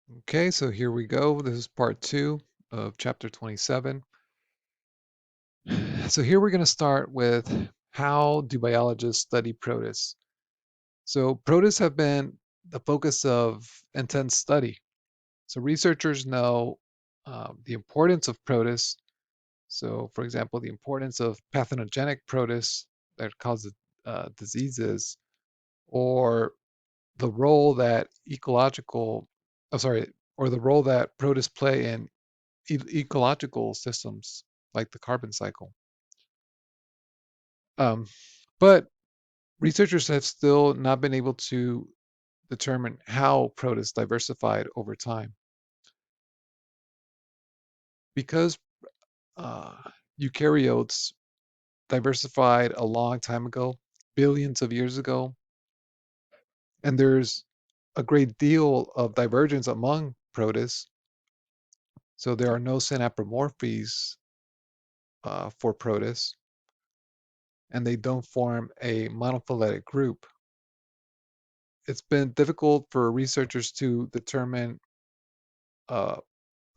Okay, so here we go. This is part 2 of chapter 27. So here we're going to start with how do biologists study protists? So protists have been the focus of intense study. So researchers know the importance of protists. So for example, the importance of pathogenic protists that cause diseases, or the role that or the role that protists play in ecological systems like the carbon cycle. Um, but researchers have still not been able to determine how protists diversified over time. Because uh, eukaryotes diversified a long time ago, billions of years ago, and there's a great deal of divergence among protists. So there are no synapomorphies for protists, and they don't form a monophyletic group. It's been difficult for researchers to determine uh,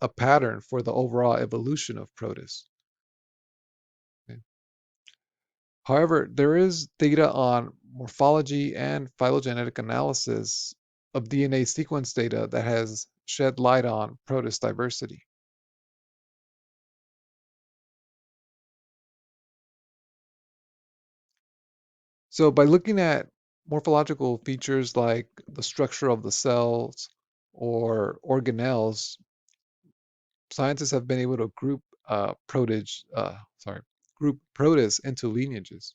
a pattern for the overall evolution of protists. Okay. However, there is data on morphology and phylogenetic analysis of DNA sequence data that has shed light on protist diversity. So by looking at morphological features like the structure of the cells or organelles, scientists have been able to group protists into lineages.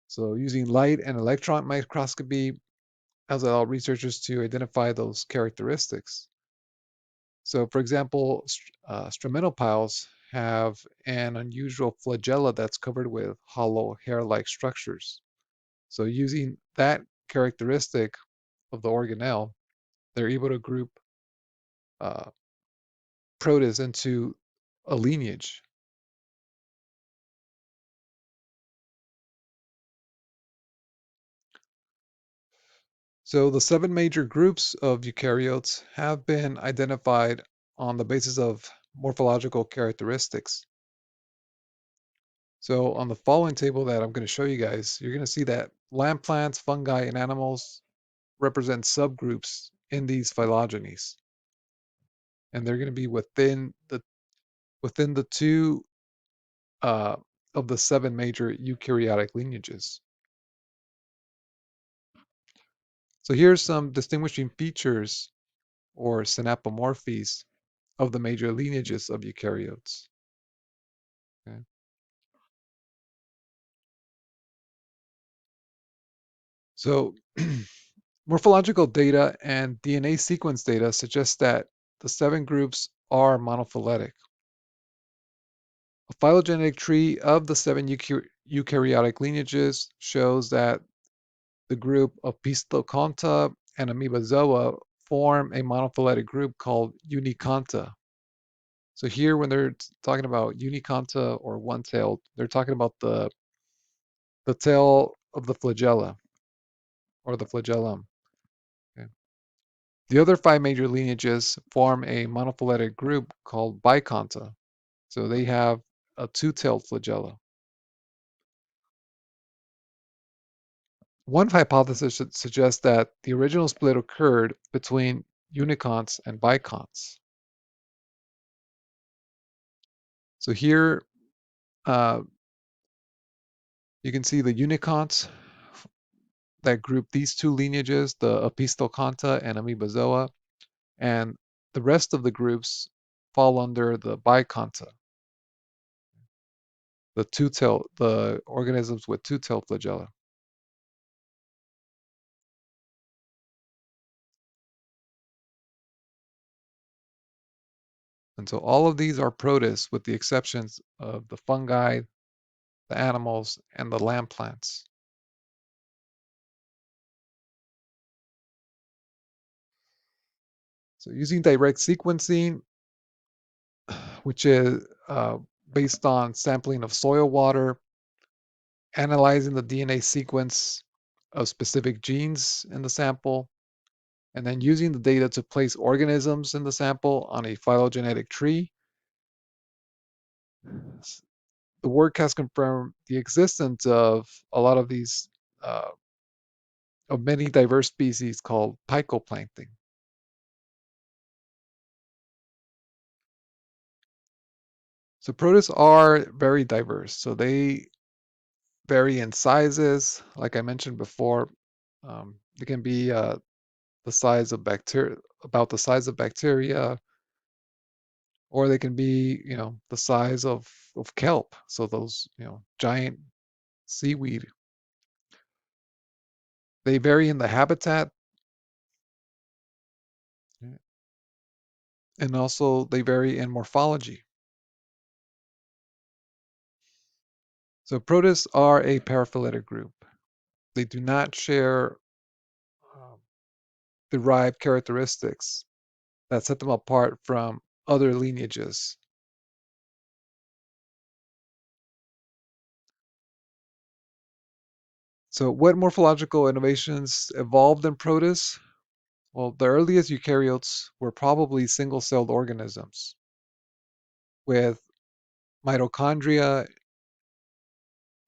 So using light and electron microscopy has allowed researchers to identify those characteristics. So for example, stramenopiles have an unusual flagella that's covered with hollow hair-like structures. So using that characteristic of the organelle, they're able to group uh, protists into a lineage. So the 7 major groups of eukaryotes have been identified on the basis of morphological characteristics. So on the following table that I'm going to show you guys, you're going to see that land plants, fungi, and animals represent subgroups in these phylogenies, and they're going to be within the two uh, of the 7 major eukaryotic lineages. So here's some distinguishing features or synapomorphies of the major lineages of eukaryotes. Okay. So morphological data and DNA sequence data suggest that the 7 groups are monophyletic. A phylogenetic tree of the 7 eukaryotic lineages shows that the group Opisthokonta and Amoebozoa form a monophyletic group called Unikonta. So here, when they're talking about Unikonta or one-tailed, they're talking about the tail of the flagella or the flagellum. Okay. The other 5 major lineages form a monophyletic group called Bikonta. So they have a two-tailed flagella. One hypothesis suggests that the original split occurred between uniconts and biconts. So here uh, you can see the uniconts that group these two lineages, the Opisthokonta and Amoebozoa, and the rest of the groups fall under the Biconta, the organisms with two-tailed flagella. And so all of these are protists with the exceptions of the fungi, the animals, and the land plants. So using direct sequencing, which is based on sampling of soil water, analyzing the DNA sequence of specific genes in the sample, and then using the data to place organisms in the sample on a phylogenetic tree. The work has confirmed the existence of a lot of these, uh, of many diverse species called phycoplankton. So protists are very diverse. So they vary in sizes, like I mentioned before. They can be the size of bacteria, about the size of bacteria, or they can be, the size of kelp. So those, giant seaweed. They vary in the habitat, and also they vary in morphology. So protists are a paraphyletic group. They do not share um, derived characteristics that set them apart from other lineages. So what morphological innovations evolved in protists? Well, the earliest eukaryotes were probably single-celled organisms with mitochondria,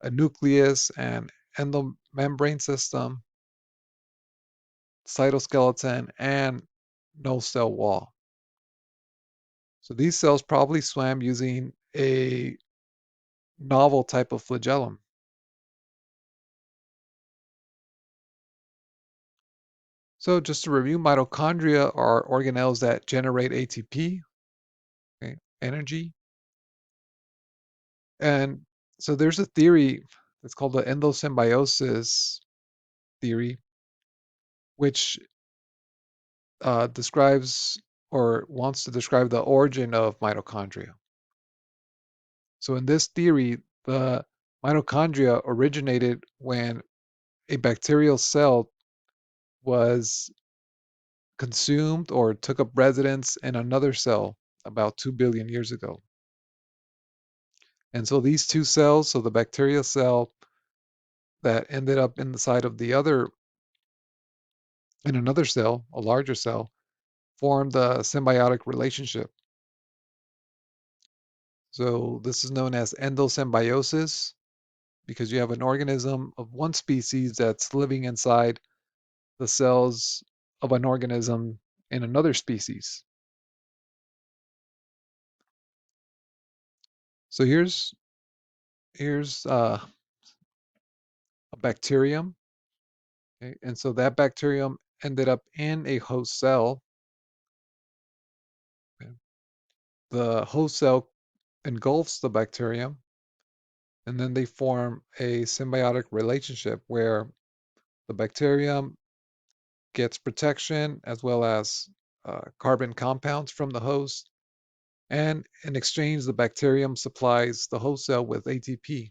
a nucleus, and endomembrane system, cytoskeleton, and no cell wall. So these cells probably swam using a novel type of flagellum. So just to review, mitochondria are organelles that generate ATP, okay, energy. And so there's a theory that's called the endosymbiosis theory, which describes or wants to describe the origin of mitochondria. So in this theory, the mitochondria originated when a bacterial cell was consumed or took up residence in another cell about 2 billion years ago. And so these two cells, so the bacterial cell that ended up in the side of the other, in another cell, a larger cell, formed a symbiotic relationship. So this is known as endosymbiosis because you have an organism of one species that's living inside the cells of an organism in another species. So here's a bacterium, okay? And so that bacterium ended up in a host cell. Okay? The host cell engulfs the bacterium, and then they form a symbiotic relationship where the bacterium gets protection as well as carbon compounds from the host. And in exchange, the bacterium supplies the host cell with ATP.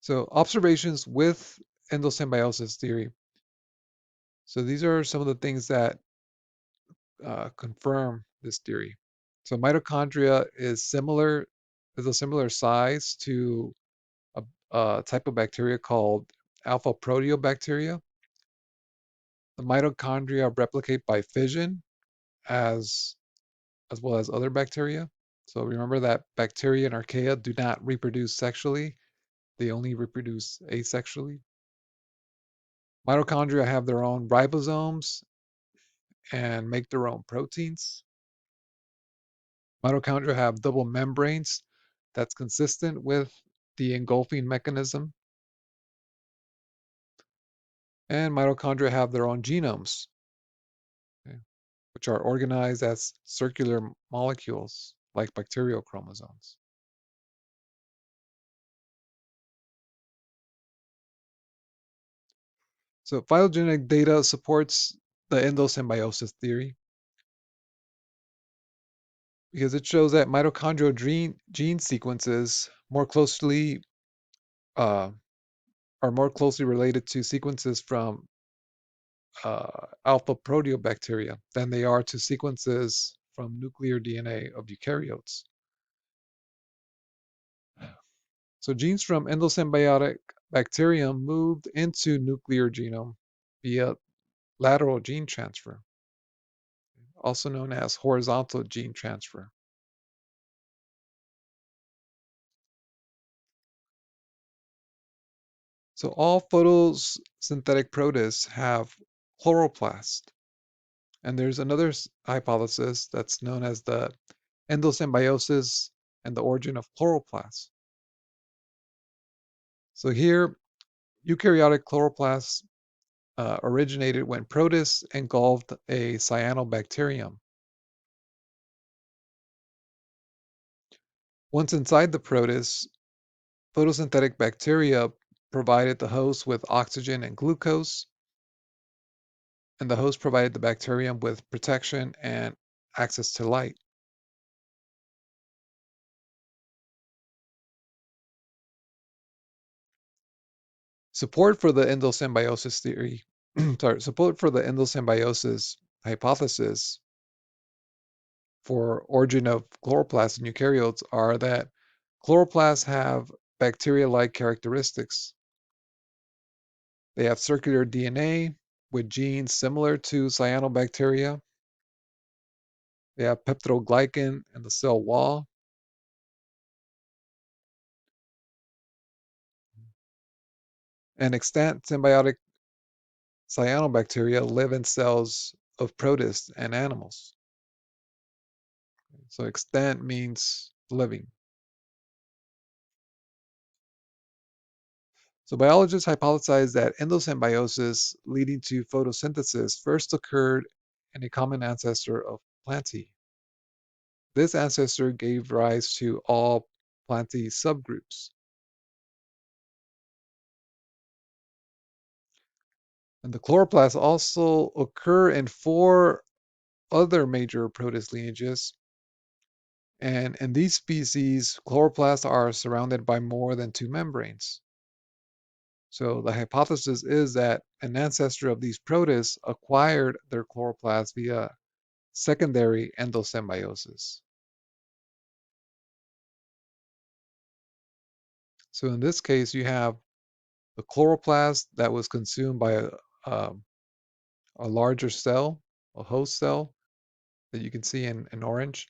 So observations with endosymbiosis theory. So these are some of the things that confirm this theory. So mitochondria is a similar size to a type of bacteria called alpha proteobacteria. The mitochondria replicate by fission as as well as other bacteria. So remember that bacteria and archaea do not reproduce sexually, they only reproduce asexually. Mitochondria have their own ribosomes and make their own proteins. Mitochondria have double membranes that's consistent with the engulfing mechanism. And mitochondria have their own genomes, okay, which are organized as circular molecules like bacterial chromosomes. So phylogenetic data supports the endosymbiosis theory because it shows that mitochondrial gene sequences uh, are more closely related to sequences from alpha proteobacteria than they are to sequences from nuclear DNA of eukaryotes. So genes from endosymbiotic bacterium moved into nuclear genome via lateral gene transfer, also known as horizontal gene transfer. So all photosynthetic protists have chloroplast. And there's another hypothesis that's known as the endosymbiosis and the origin of chloroplasts. So here, eukaryotic chloroplasts originated when protists engulfed a cyanobacterium. Once inside the protist, photosynthetic bacteria provided the host with oxygen and glucose, and the host provided the bacterium with protection and access to light. Support for the endosymbiosis theory, support for the endosymbiosis hypothesis for origin of chloroplasts in eukaryotes are that chloroplasts have bacteria-like characteristics. They have circular DNA with genes similar to cyanobacteria. They have peptidoglycan in the cell wall. And extant symbiotic cyanobacteria live in cells of protists and animals. So extant means living. So biologists hypothesize that endosymbiosis leading to photosynthesis first occurred in a common ancestor of Plantae. This ancestor gave rise to all Plantae subgroups. And the chloroplasts also occur in four other major protist lineages. And in these species, chloroplasts are surrounded by more than two membranes. So the hypothesis is that an ancestor of these protists acquired their chloroplasts via secondary endosymbiosis. So in this case, you have the chloroplast that was consumed by um, a larger cell, a host cell that you can see in orange.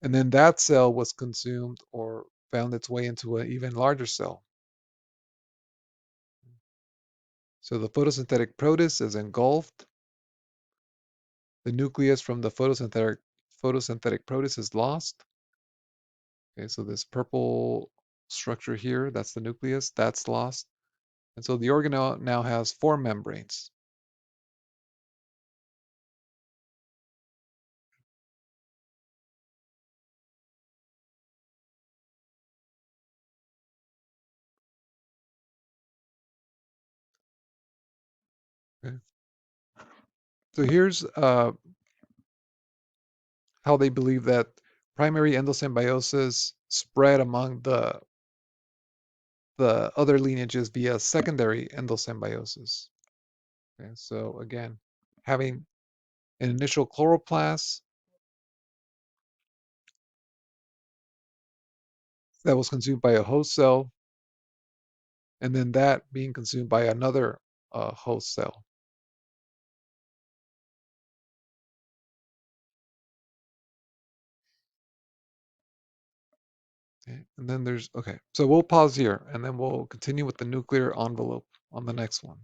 And then that cell was consumed or found its way into an even larger cell. So the photosynthetic protist is engulfed. The nucleus from the photosynthetic protist is lost. Okay, so this purple structure here, that's the nucleus, that's lost. And so the organelle now has four membranes. Okay. So here's how they believe that primary endosymbiosis spread among the other lineages via secondary endosymbiosis. Okay, so again, having an initial chloroplast that was consumed by a host cell, and then that being consumed by another host cell. Okay, and then there's, okay, so we'll pause here and then we'll continue with the nuclear envelope on the next one.